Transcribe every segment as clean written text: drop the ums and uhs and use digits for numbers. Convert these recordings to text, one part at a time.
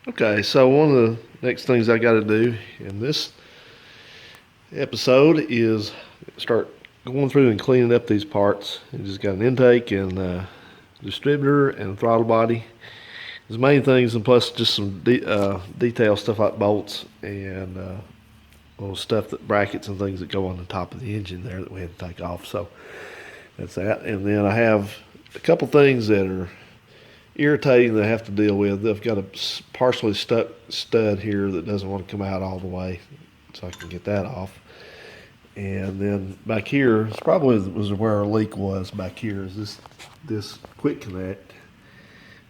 Okay, so one of the next things I got to do in this episode is start going through and cleaning up these parts. It just got an intake and distributor and throttle body. There's main things, and plus just some detail stuff like bolts and little stuff that brackets and things that go on the top of the engine there that we had to take off. So that's that. And then I have a couple things that are irritating that I have to deal with. I've got a partially stuck stud here that doesn't want to come out all the way, so I can get that off. And then back here, it's probably was where our leak was. Back here is this quick connect.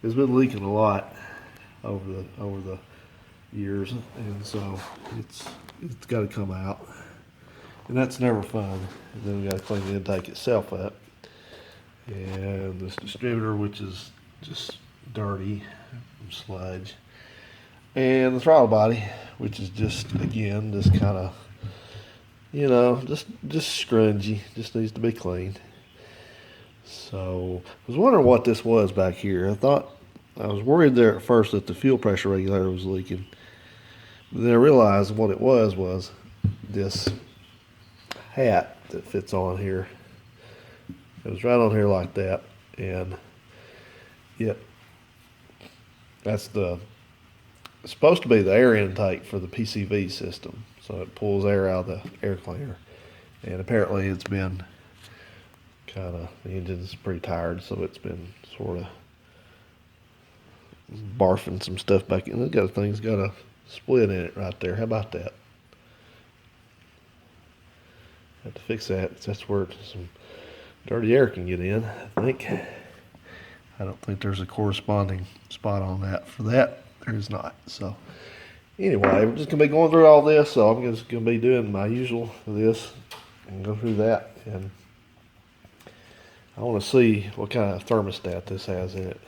It's been leaking a lot over the years, and so it's got to come out, and that's never fun. And then we got to clean the intake itself up, and this distributor, which is just dirty from sludge, and the throttle body, which is just again just kind of just scrungy, just needs to be cleaned. So I was wondering what this was back here. I was worried there at first that the fuel pressure regulator was leaking, but then I realized what it was this hat that fits on here. It was right on here like that, and yep, it's supposed to be the air intake for the PCV system, so it pulls air out of the air cleaner. And apparently it's been the engine's pretty tired, so it's been sort of barfing some stuff back in. It's got a split in it right there. How about that? Have to fix that. That's where some dirty air can get in, I think. I don't think there's a corresponding spot on that. For that, there is not. So anyway, we're just gonna be going through all this. So I'm just gonna be doing my usual for this and go through that. And I want to see what kind of thermostat this has in it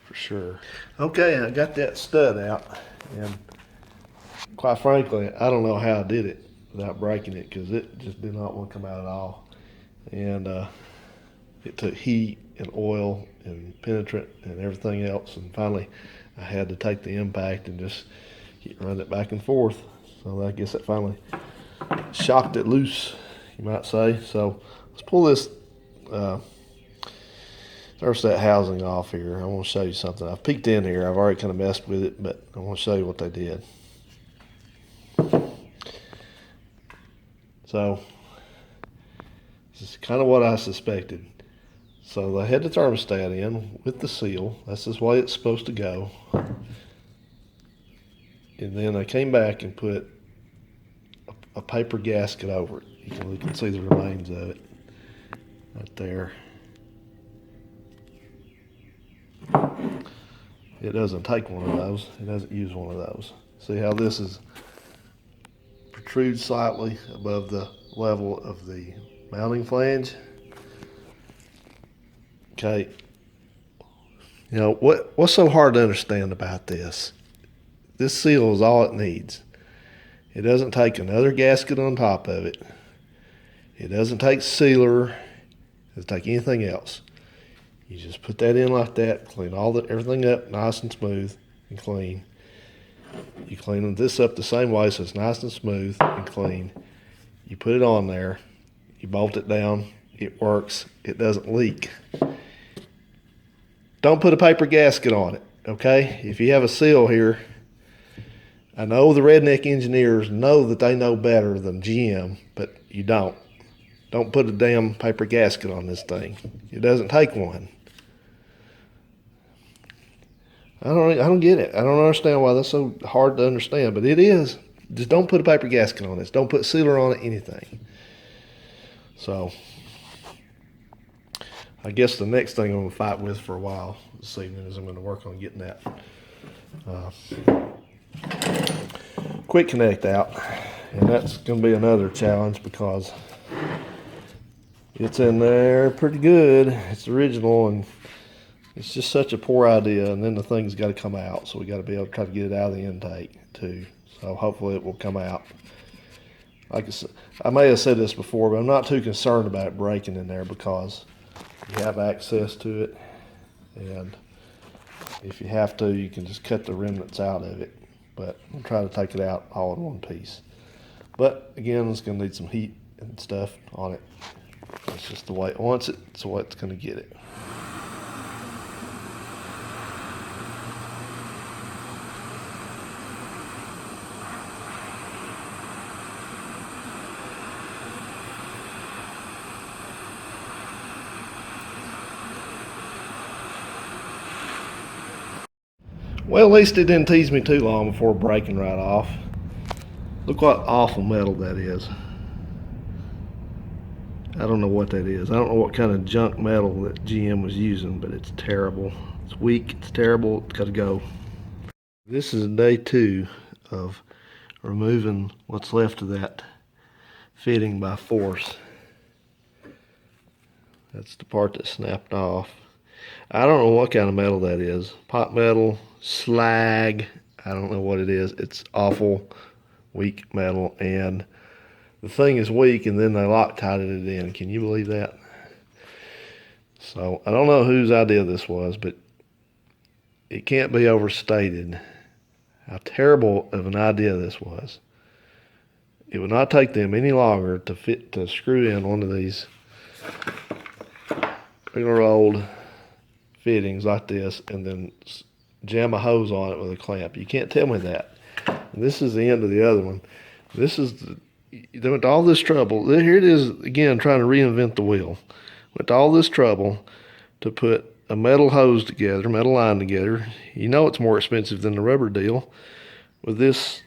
for sure. Okay, I got that stud out, and quite frankly, I don't know how I did it without breaking it, because it just did not want to come out at all. And it took heat and oil and penetrant and everything else, and finally I had to take the impact and just run it back and forth. So I guess it finally shocked it loose, you might say. So let's pull this thermostat housing off here. I want to show you something. I've peeked in here. I've already kind of messed with it, but I want to show you what they did. So this is kind of what I suspected. So they had the thermostat in with the seal. That's the way it's supposed to go. And then I came back and put a paper gasket over it. You can see the remains of it right there. It doesn't take one of those. It doesn't use one of those. See how this is protrudes slightly above the level of the mounting flange? Okay. You know, what's so hard to understand about this? This seal is all it needs. It doesn't take another gasket on top of it. It doesn't take sealer. It doesn't take anything else. You just put that in like that, clean everything up nice and smooth and clean. You clean this up the same way so it's nice and smooth and clean. You put it on there. You bolt it down. It works. It doesn't leak. Don't put a paper gasket on it, okay? If you have a seal here, I know the redneck engineers know that they know better than GM, but you don't. Don't put a damn paper gasket on this thing. It doesn't take one. I don't get it. I don't understand why that's so hard to understand, but it is. Just don't put a paper gasket on this. Don't put sealer on it, anything. So I guess the next thing I'm going to fight with for a while this evening is I'm going to work on getting that quick connect out. And that's going to be another challenge because it's in there pretty good. It's original, and it's just such a poor idea. And then the thing's got to come out, so we got to be able to try to get it out of the intake too. So hopefully it will come out. Like I may have said this before, but I'm not too concerned about it breaking in there because you have access to it, and If you have to, you can just cut the remnants out of it, but I'll try to take it out all in one piece. But again, it's going to need some heat and stuff on it. It's just the way it wants it, it's the way it's going to get it. Well, at least it didn't tease me too long before breaking right off. Look what awful metal that is. I don't know what that is. I don't know what kind of junk metal that GM was using, but it's terrible. It's weak, it's terrible, it's gotta go. This is day 2 of removing what's left of that fitting by force. That's the part that snapped off. I don't know what kind of metal that is. Pot metal, slag, I don't know what it is. It's awful, weak metal, and the thing is weak, and then they Loctited it in. Can you believe that? So I don't know whose idea this was, but it can't be overstated how terrible of an idea this was. It would not take them any longer to screw in one of these regular old fittings like this and then jam a hose on it with a clamp. You can't tell me that. And this is the end of the other one. This is they went to all this trouble. Here it is again, trying to reinvent the wheel. Went to all this trouble to put a metal hose together, metal line together. You know it's more expensive than the rubber deal. With this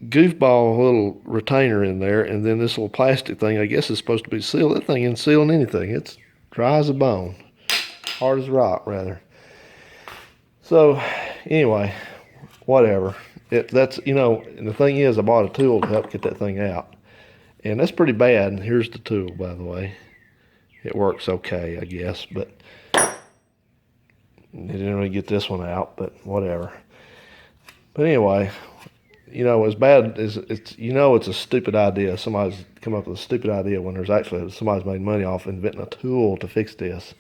goofball little retainer in there, and then this little plastic thing, I guess is supposed to be sealed. That thing isn't sealing anything. It's dry as a bone. Hard as rock, rather. So, anyway, whatever. That's, you know, and the thing is, I bought a tool to help get that thing out. And that's pretty bad. And here's the tool, by the way. It works okay, I guess, but I didn't really get this one out, but whatever. But anyway, you know, as bad as it's, you know, it's a stupid idea. Somebody's come up with a stupid idea when there's actually somebody's made money off inventing a tool to fix this.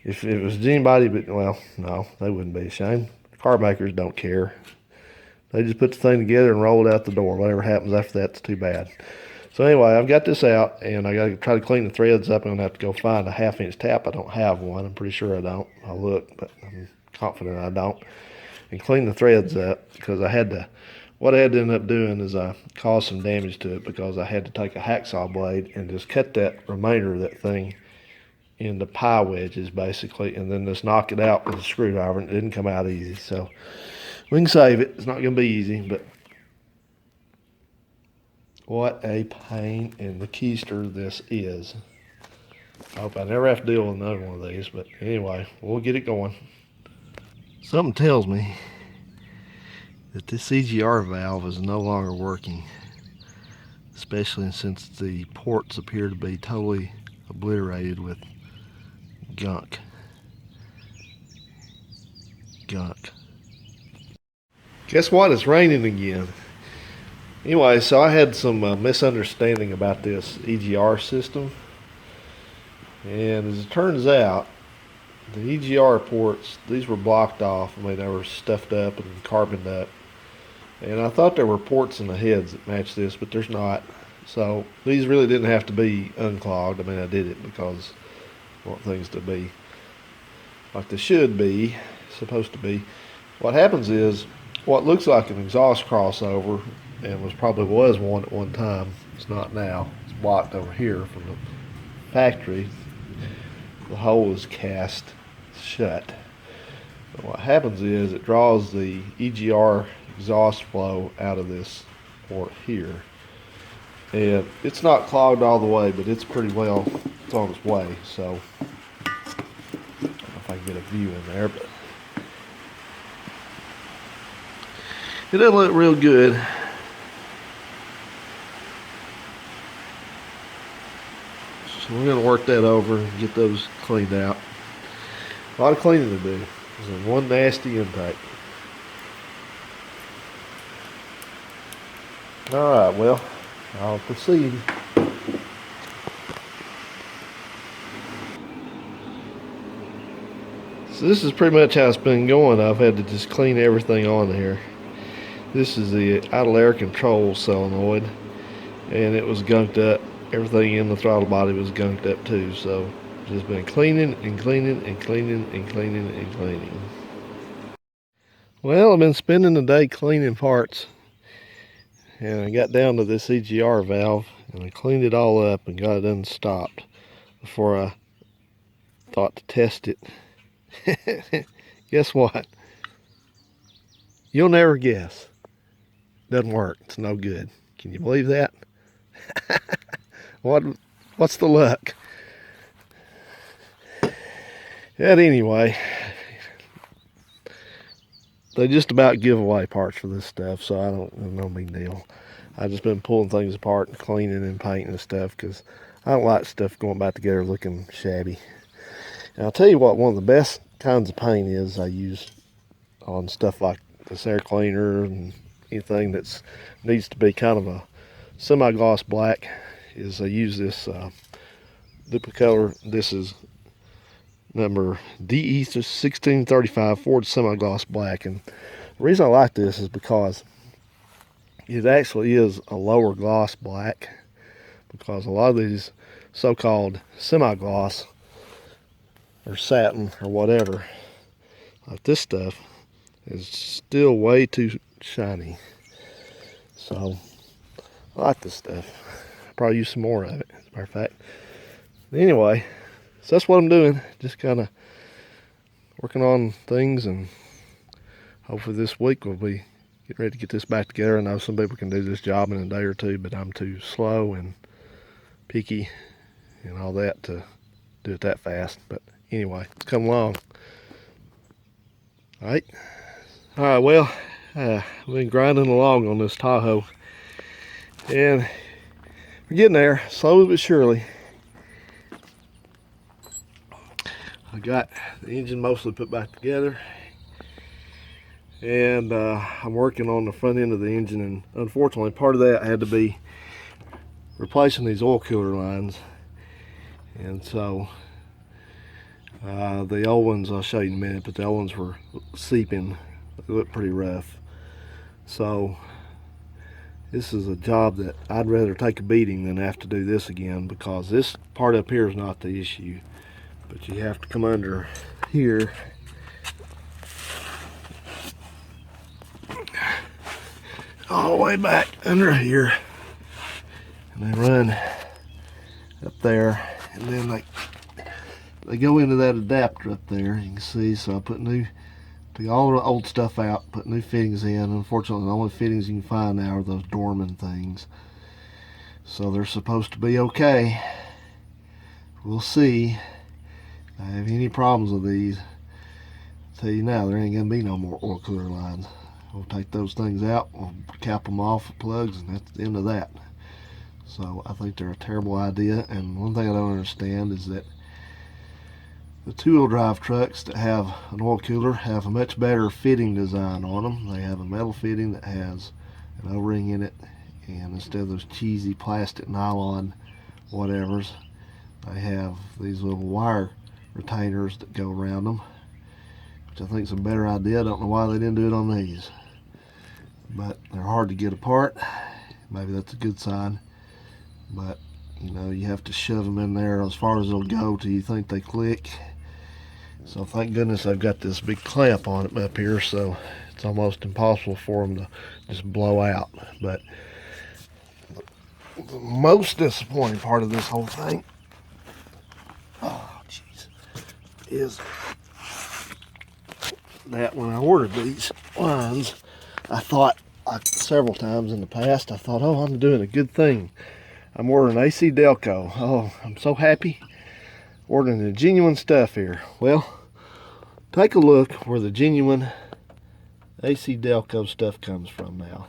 If it was anybody, but well, no, they wouldn't be ashamed. Car makers don't care. They just put the thing together and roll it out the door. Whatever happens after that's too bad. So anyway, I've got this out, and I got to try to clean the threads up. I'm going to have to go find a 1/2-inch tap. I don't have one. I'm pretty sure I don't. I'll look, but I'm confident I don't. And clean the threads up, because I had to, what I had to end up doing is I caused some damage to it, because I had to take a hacksaw blade and just cut that remainder of that thing into pie wedges, basically, and then just knock it out with a screwdriver, and it didn't come out easy. So we can save it. It's not going to be easy, but what a pain in the keister this is. I hope I never have to deal with another one of these, but anyway, we'll get it going. Something tells me that this CGR valve is no longer working, especially since the ports appear to be totally obliterated with gunk. Guess what? It's raining again. Anyway, so I had some misunderstanding about this EGR system, and as it turns out, the EGR ports, these were blocked off. I mean, they were stuffed up and carboned up, and I thought there were ports in the heads that matched this, but there's not. So these really didn't have to be unclogged. I mean, I did it because I want things to be like they should be, supposed to be. What happens is, what looks like an exhaust crossover, and was one at one time, it's not now. It's blocked over here from the factory. The hole is cast shut. But what happens is it draws the EGR exhaust flow out of this port here. And it's not clogged all the way, but it's pretty well, it's on its way. So I don't know if I can get a view in there, but it doesn't look real good. So we're going to work that over and get those cleaned out. A lot of cleaning to do. There's one nasty intake. Alright, well, I'll proceed. So this is pretty much how it's been going. I've had to just clean everything on here. This is the idle air control solenoid, and it was gunked up. Everything in the throttle body was gunked up too. So just been cleaning and cleaning and cleaning and cleaning and cleaning. Well, I've been spending the day cleaning parts, and I got down to this EGR valve, and I cleaned it all up and got it unstopped before I thought to test it. Guess what? You'll never guess. Doesn't work. It's no good. Can you believe that? What's the luck? Yet anyway, they just about give away parts for this stuff, so I don't, no big deal. I've just been pulling things apart and cleaning and painting and stuff because I don't like stuff going back together looking shabby. And I'll tell you what, one of the best kinds of paint is I use on stuff like this air cleaner and anything that needs to be kind of a semi-gloss black is I use this Duplicolor. This is number DE1635 Ford semi-gloss black, and the reason I like this is because it actually is a lower gloss black, because a lot of these so-called semi-gloss or satin or whatever, like this stuff, is still way too shiny. So I like this stuff. I'll probably use some more of it, as a matter of fact. Anyway, so that's what I'm doing. Just kind of working on things, and hopefully this week we'll be getting ready to get this back together. I know some people can do this job in a day or two, but I'm too slow and picky and all that to do it that fast. But anyway, it's come along. All right, well, we've been grinding along on this Tahoe, and we're getting there, slowly but surely. I got the engine mostly put back together, and I'm working on the front end of the engine, and unfortunately part of that had to be replacing these oil cooler lines. And so the old ones, I'll show you in a minute, but the old ones were seeping. They look pretty rough. So this is a job that I'd rather take a beating than have to do this again, because this part up here is not the issue, but you have to come under here all the way back under here, and they run up there, and then they go into that adapter up there, you can see. So I took all the old stuff out, put new fittings in. Unfortunately, the only fittings you can find now are those Dorman things, so they're supposed to be okay. We'll see. If I have any problems with these, I'll tell you now, there ain't gonna be no more oil cooler lines. We'll take those things out, we'll cap them off with plugs, and that's the end of that. So I think they're a terrible idea. And one thing I don't understand is that the two-wheel drive trucks that have an oil cooler have a much better fitting design on them. They have a metal fitting that has an O-ring in it, and instead of those cheesy plastic nylon whatevers, they have these little wire retainers that go around them, which I think is a better idea. I don't know why they didn't do it on these, but they're hard to get apart. Maybe that's a good sign, but you know, you have to shove them in there as far as they'll go till you think they click. So thank goodness I've got this big clamp on it up here, so it's almost impossible for them to just blow out. But the most disappointing part of this whole thing, oh jeez, is that when I ordered these lines, I thought, like several times in the past, I thought, oh, I'm doing a good thing. I'm ordering AC Delco. Oh, I'm so happy. Ordering the genuine stuff here. Well, take a look where the genuine AC Delco stuff comes from now.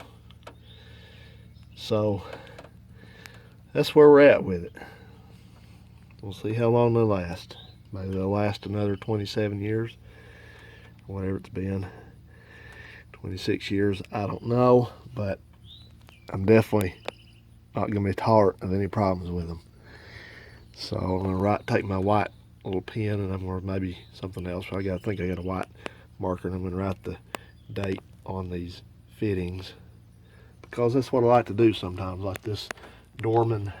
So that's where we're at with it. We'll see how long they'll last. Maybe they'll last another 27 years, whatever it's been. 26 years, I don't know, but I'm definitely not going to be tolerant of any problems with them. So I'm going to take my white little pen, and or maybe something else. I think I got a white marker, and I'm going to write the date on these fittings, because that's what I like to do sometimes, like this Dorman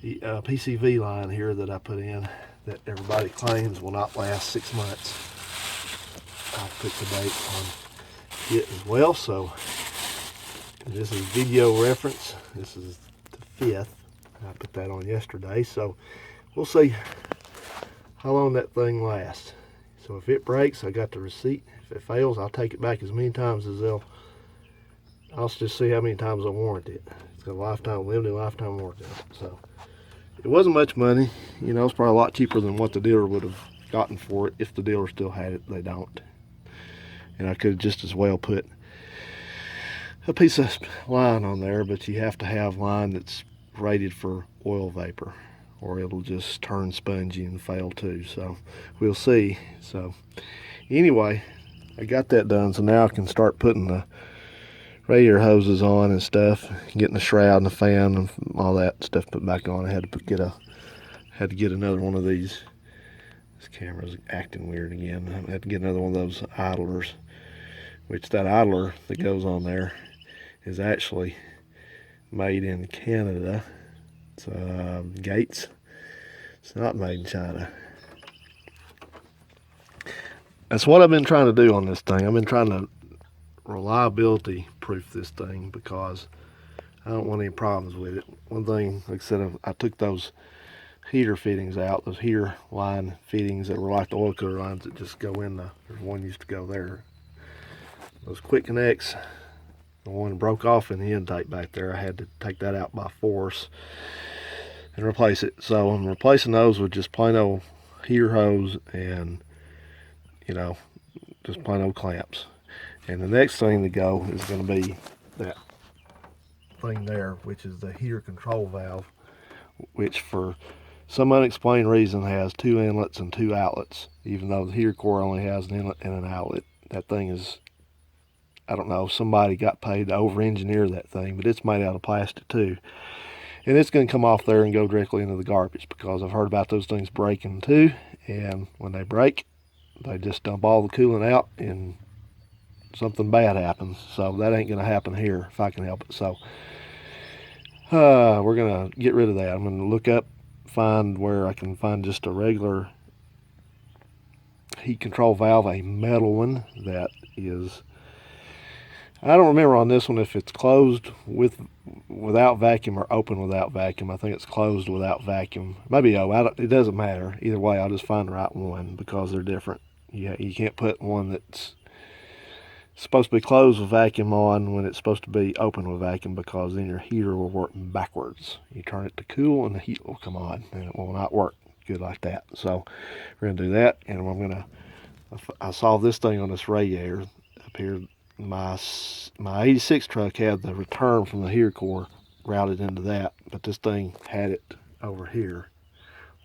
PCV line here that I put in that everybody claims will not last 6 months. I'll put the date on it as well. So this is video reference. This is the 5th. I put that on yesterday, so we'll see how long that thing lasts. So if it breaks, I got the receipt. If it fails, I'll take it back as many times as I'll just see how many times I warrant it. It's got a limited lifetime warranty. So it wasn't much money. You know, it's probably a lot cheaper than what the dealer would have gotten for it if the dealer still had it. They don't. And I could have just as well put a piece of line on there, but you have to have line that's rated for oil vapor, or it'll just turn spongy and fail too. So we'll see. So anyway, I got that done, so now I can start putting the radiator hoses on and stuff, getting the shroud and the fan and all that stuff put back on. I had to get another one of these. This camera's acting weird again. I had to get another one of those idlers, which that idler that goes on there is actually made in Canada. It's Gates. It's not made in China. That's what I've been trying to do on this thing. I've been trying to reliability proof this thing because I don't want any problems with it. One thing, like I said, I took those heater fittings out, those heater line fittings that were like the oil cooler lines that just go in there's one used to go there. Those quick connects, the one broke off in the intake back there. I had to take that out by force and replace it. So I'm replacing those with just plain old heater hose and, you know, just plain old clamps. And the next thing to go is going to be that thing there, which is the heater control valve, which for some unexplained reason has 2 inlets and 2 outlets, even though the heater core only has an inlet and an outlet. That thing is, I don't know, somebody got paid to over-engineer that thing, but it's made out of plastic too. And it's going to come off there and go directly into the garbage, because I've heard about those things breaking too, and when they break, they just dump all the coolant out and something bad happens. So that ain't going to happen here if I can help it. So we're going to get rid of that. I'm going to look up, find where I can find just a regular heat control valve, a metal one that is, I don't remember on this one if it's closed without vacuum or open without vacuum. I think it's closed without vacuum. Maybe it doesn't matter. Either way, I'll just find the right one because they're different. You can't put one that's supposed to be closed with vacuum on when it's supposed to be open with vacuum, because then your heater will work backwards. You turn it to cool and the heat will come on, and it will not work good like that. So we're going to do that, and I saw this thing on this radiator up here. My 86 truck had the return from the heater core routed into that, but this thing had it over here.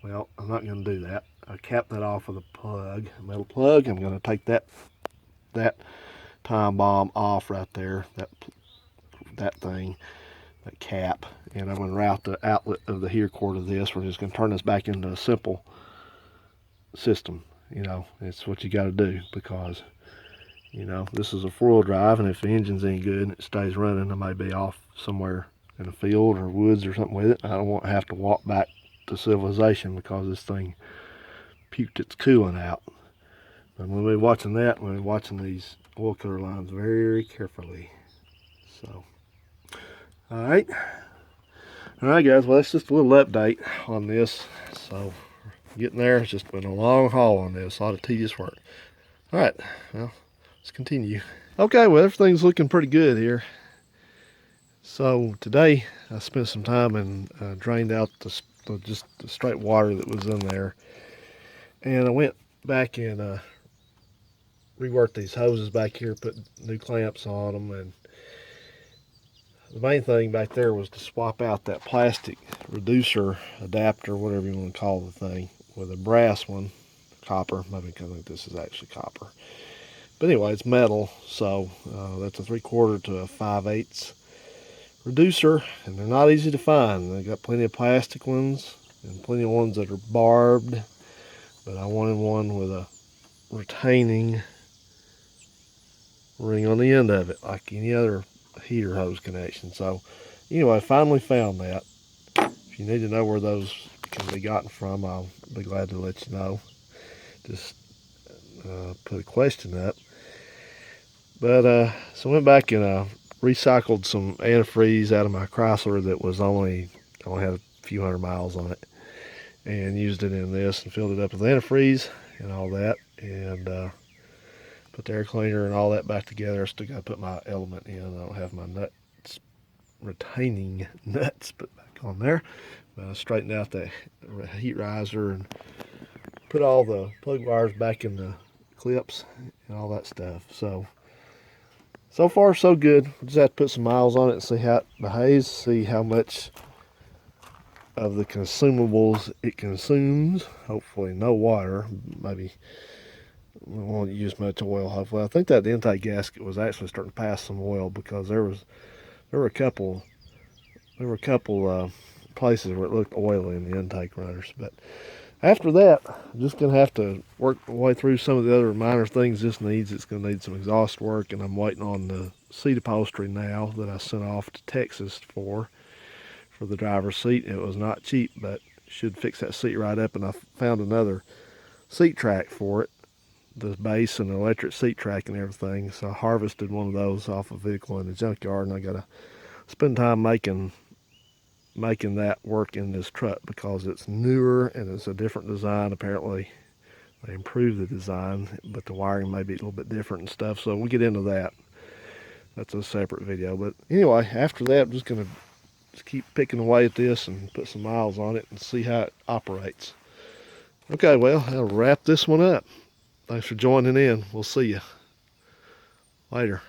Well, I'm not going to do that. I capped that off with a plug, a metal plug. I'm going to take that time bomb off right there, that thing, that cap, and I'm going to route the outlet of the heater core to this. We're just going to turn this back into a simple system. You know, it's what you got to do, because, you know, this is a 4-wheel drive, and if the engine's any good and it stays running, I may be off somewhere in a field or woods or something with it. I don't want to have to walk back to civilization because this thing puked its coolant out. But when we're watching that, we're watching these oil cooler lines very carefully. So, all right, guys. Well, that's just a little update on this. So, getting there. It's just been a long haul on this. A lot of tedious work. All right. Well, let's continue. Okay. Well, everything's looking pretty good here. So today I spent some time and drained out just the straight water that was in there, and I went back and reworked these hoses back here, put new clamps on them, and the main thing back there was to swap out that plastic reducer adapter, whatever you want to call the thing, with a brass one, copper. Maybe because I think this is actually copper, but anyway, it's metal, so that's a 3/4 to a 5/8 reducer, and they're not easy to find. They got plenty of plastic ones and plenty of ones that are barbed. but I wanted one with a retaining ring on the end of it, like any other heater hose connection. So anyway, finally found that. If you need to know where those can be gotten from, I'll be glad to let you know. Just put a question up. But so I went back and recycled some antifreeze out of my Chrysler that was only had a few hundred miles on it, and used it in this and filled it up with antifreeze and all that, and put the air cleaner and all that back together. I still got to put my element in. I don't have my nuts, retaining nuts, put back on there. But I straightened out the heat riser and put all the plug wires back in the clips and all that stuff. So far so good. Just have to put some miles on it and see how it behaves, see how much of the consumables it consumes. Hopefully no water. Maybe we won't use much oil. Hopefully, I think that the intake gasket was actually starting to pass some oil, because there were a couple places where it looked oily in the intake runners. But after that, I'm just gonna have to work my way through some of the other minor things this needs. It's gonna need some exhaust work, and I'm waiting on the seat upholstery now that I sent off to Texas for the driver's seat. It was not cheap, but should fix that seat right up. And I found another seat track for it, the base and the electric seat track and everything. So I harvested one of those off a vehicle in the junkyard, and I gotta spend time making that work in this truck, because it's newer and it's a different design. Apparently they improved the design, but the wiring may be a little bit different and stuff. So we'll get into that. That's a separate video. But anyway, after that, I'm just gonna keep picking away at this and put some miles on it and see how it operates. Okay, well, I'll wrap this one up. Thanks for joining in. We'll see you later.